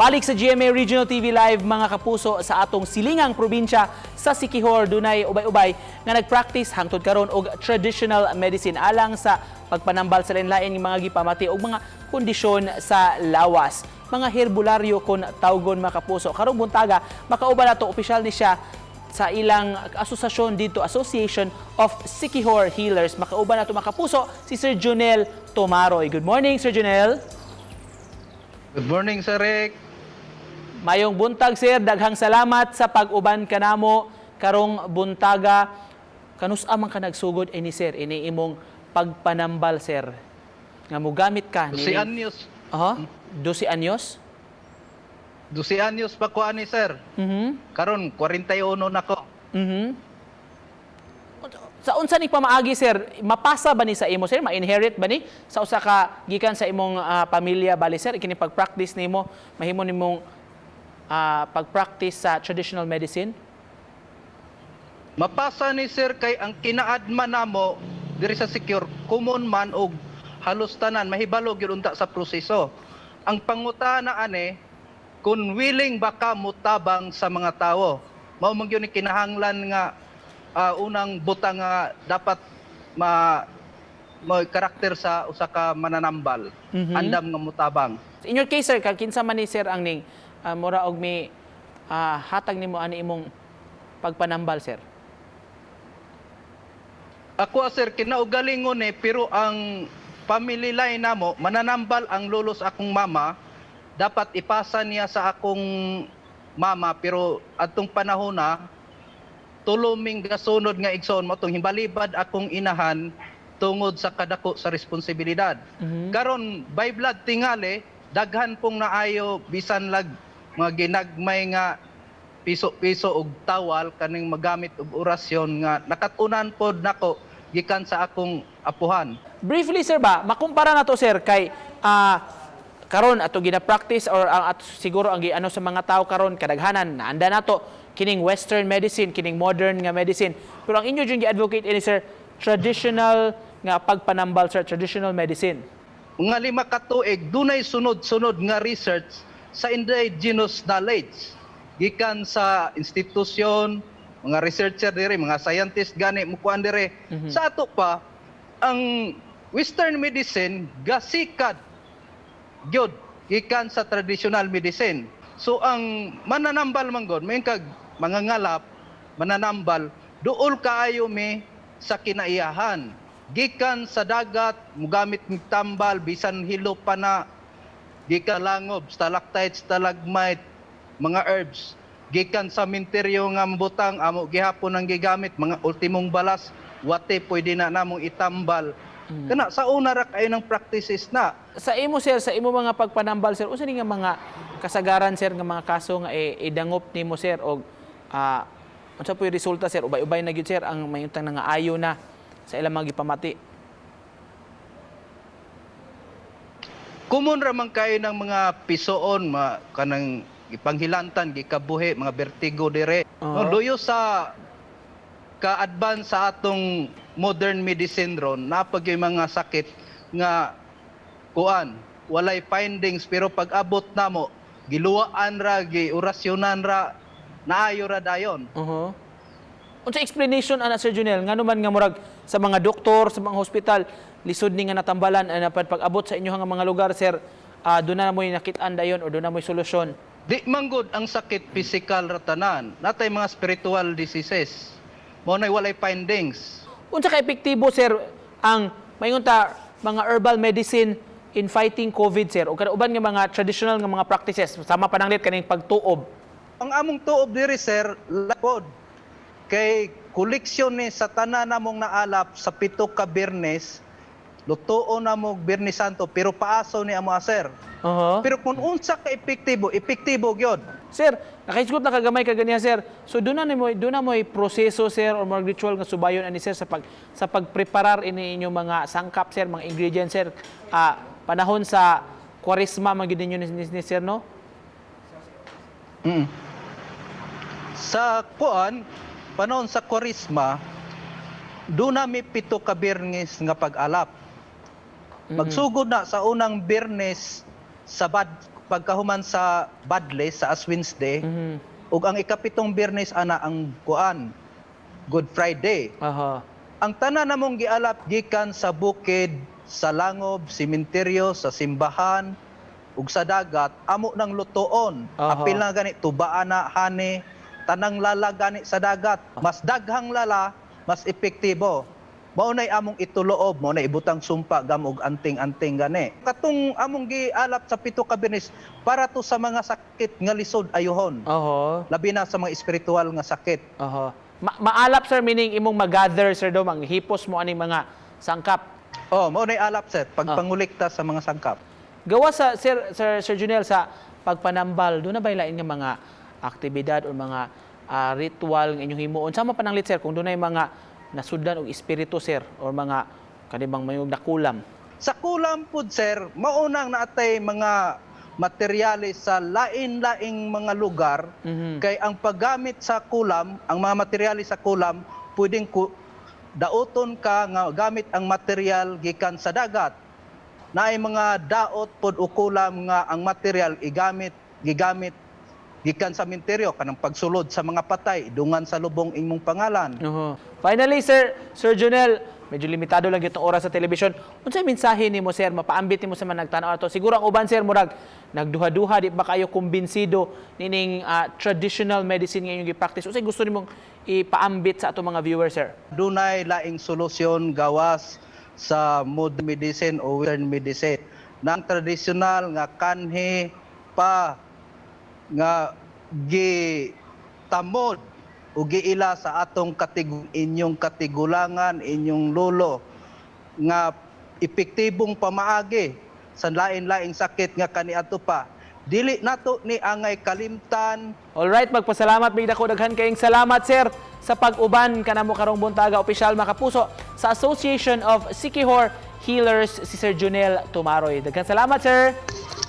Balik sa GMA Regional TV Live mga kapuso sa atong silingang probinsya sa Siquijor. Dunay ubay-ubay nga nagpractice hangtod karon og traditional medicine alang sa pagpanambal sa lain-lain ng mga gipamati og mga kondisyon sa lawas. Mga herbularyo kon tawgon mga kapuso. Karong buntaga makauban nato opisyal ni siya sa ilang asosasyon dito, Association of Siquijor Healers. Makauban nato mga kapuso si Sir Jonel Tomaroy. Good morning, Sir Jonel. Good morning, Sir Rick. Mayong buntag, sir. Daghang salamat sa pag-uban kanamo karong buntaga. Kanus-a man ka nagsugod ini, sir, ini imong pagpanambal, sir. Nga mo gamit ka 12 anyos. 12 anyos? 12 anyos pa ko ani, sir. Karon 41 na ko. Sa unsa ni pamaagi, sir? Mapasa ba ni sa imo, sir? Ma-inherit ba ni sa usa ka gikan sa imong pamilya bali, sir? Kini pag-practice nimo, mahimo nimong pag-practice sa traditional medicine? Mapasa ni sir kay ang kinaadman namo diri sa secure common man og halos tanan mahibalo gyud unta sa proseso. Ang pangutana ani kung willing baka mutabang sa mga tawo. Mao man gyud ni kinahanglan nga unang butang nga dapat may karakter sa usa ka mananambal. Andam nga mutabang. In your case, sir, kinsa man ni sir ang ning mura og may hatag nimo ani imong pagpanambal, sir? Ako, sir, kinaugalingon pero ang family line namo mananambal ang lulos akong mama, dapat ipasa niya sa akong mama, pero atong panahon na tuluming gasunod nga igsoon mo tong himbalibad akong inahan tungod sa kadako sa responsibilidad. Karon by blood tingali daghan pong naayo bisan lag mga ginagmay nga piso-piso og tawal kaning magamit og orasyon nga nakatunan pod nako gikan sa akong apuhan. Briefly, sir, ba makumpara na to, sir, kay karon ato gina-practice or siguro ang ano sa mga tao karon kadaghanan naanda nato kining western medicine, kining modern nga medicine. Pero ang inyo yung gi-advocate ini, sir, traditional nga pagpanambal, sir, traditional medicine. Mga 5 ka tuig dunay sunod-sunod nga research sa indigenous knowledge gikan sa institusyon, mga researcher dire, mga scientist gani mukuan dire. Sa ato pa ang western medicine gasikad gyud gikan sa traditional medicine. So ang mananambal man god may kag mga ngalap mananambal duol kaayo mi sa kinaiyahan gikan sa dagat mugamit ng tambal bisan hilo pa na gikan langob stalactites stalagmite mga herbs gikan sa minteryo nga butang amo gihapon ang gigamit mga ultimong balas wate pwede na namong itambal. Kana sa una ra kayo ng practices na. Sa imo, sir, sa imo mga pagpanambal, sir, unsa ni nga mga kasagaran, sir, nga mga kaso nga idangop nimo, sir, og unsa po yung resulta, sir? Ubay-ubay na gyud, sir, ang mayuntang nga ayo na sa ilang mga gipamati. Common ra man kayo ng mga pisoon, kanang ipanghilantan, gikabuhi, mga vertigo dire. No, luyo sa ka-advance sa atong modern medicine ron, napag yung mga sakit nga kuan, walay findings, pero pag abot namo, giluwaan ra, giorasyonan ra, naayo ra dayon. Unsa explanation ana, Sir Jonel, ngano man nga murag sa mga doktor, sa mga hospital, lisod ni nga natambalan pag abot sa inyo nga mga lugar, sir, doon na mo'y nakit-an dayon o doon na mo'y solusyon? Di manggod ang sakit physical ratanan, natay mga spiritual diseases. Mo nay walay findings. Unsa ka epektibo, sir, ang mayunta mga herbal medicine in fighting COVID, sir, o kada uban nga mga traditional nga mga practices sama pananglit kaning pagtuob? Ang among tuob diri, sir, lapod kay koleksyon ni sa tanan namong naalap sa 7 ka Biyernes, lutuon na mo Biyernes Santo, pero paaso ni amo, sir. Pero kung unsa ka epektibo gyud. Sir, nakaisgot na kagamay ka ganiya, sir. So doon na mo'y proseso, sir, or mga ritual nga subayon ani, sir, sa pagpreparar ini inyong mga sangkap, sir, mga ingredients, sir. Panahon sa Kwaresma man gyud ninyo ni sir, no? Sa panahon sa Kwaresma, doon nami 7 ka Biyernes nga pag-alap. Magsugod na sa unang Biyernes, Sabad pagkahuman sa Badles sa Ash Wednesday, ug ang ikapitong Biyernes ana ang kuan Good Friday. Aha. Ang tanan namong gialap gikan sa bukid, sa langob, sementeryo, sa simbahan ug sa dagat amo nang lutoon. Aha. Apil na gani tubaan na hani, tanang lala gani sa dagat. Mas daghang lala, mas epektibo. Mao nay among ituloob, mao nay ibutang sumpa gam og anting-anting gani. Katong among gialap sa pito ka Biyernes para to sa mga sakit nga lisod ayohon. Oho. Labi na sa mga espiritual nga sakit. Oho. Maalap sir, meaning imong mag-gather sir daw, manghipos mo aning mga sangkap. Oh, mao nay alap sir pagpangulikta sa mga sangkap. Gawa sa Sir Junel sa pagpanambal, doon na ba lain nga mga aktibidad o mga ritual nga inyong himuon? Sama pa nang sir kung doon ay mga nasudan og espiritu sir o mga kanibang mayong nakulam. Sa kulam pud sir, maunang naatay mga materyales sa lain-laing mga lugar kay ang paggamit sa kulam, ang mga materyales sa kulam pwedeng daoton ka nga gamit ang material gikan sa dagat. Naay mga daot pod o kulam nga ang material gigamit gikan sa sementeryo kanang pagsulod sa mga patay dungan sa lubong imong pangalan. Finally Sir Junel, medyo limitado lang itong oras sa telebisyon. Unsay mensahe nimo sir, mapaambit nimo sa mga nagtanaw ato? Siguro ang uban sir murag nagduha-duha, di ba kayo kumbinsido nining traditional medicine nga inyong gi-practice? Unsay gusto nimong ipaambit sa ato mga viewers sir? Dunay laing solusyon gawas sa modern medicine o western medicine. Nang traditional nga kanhi pa nga gitamod o giila sa atong inyong katigulangan, inyong lolo nga epektibong pamaagi sa lain-laing sakit nga kaniadto pa. Dili nato ni angay kalimtan. Alright, magpasalamat bigda ko daghan kayong salamat sir sa pag-uban kanamo karong buntaga opisyal mga kapuso sa Association of Siquijor Healers si Sir Junel Tumaroy. Daghan salamat sir.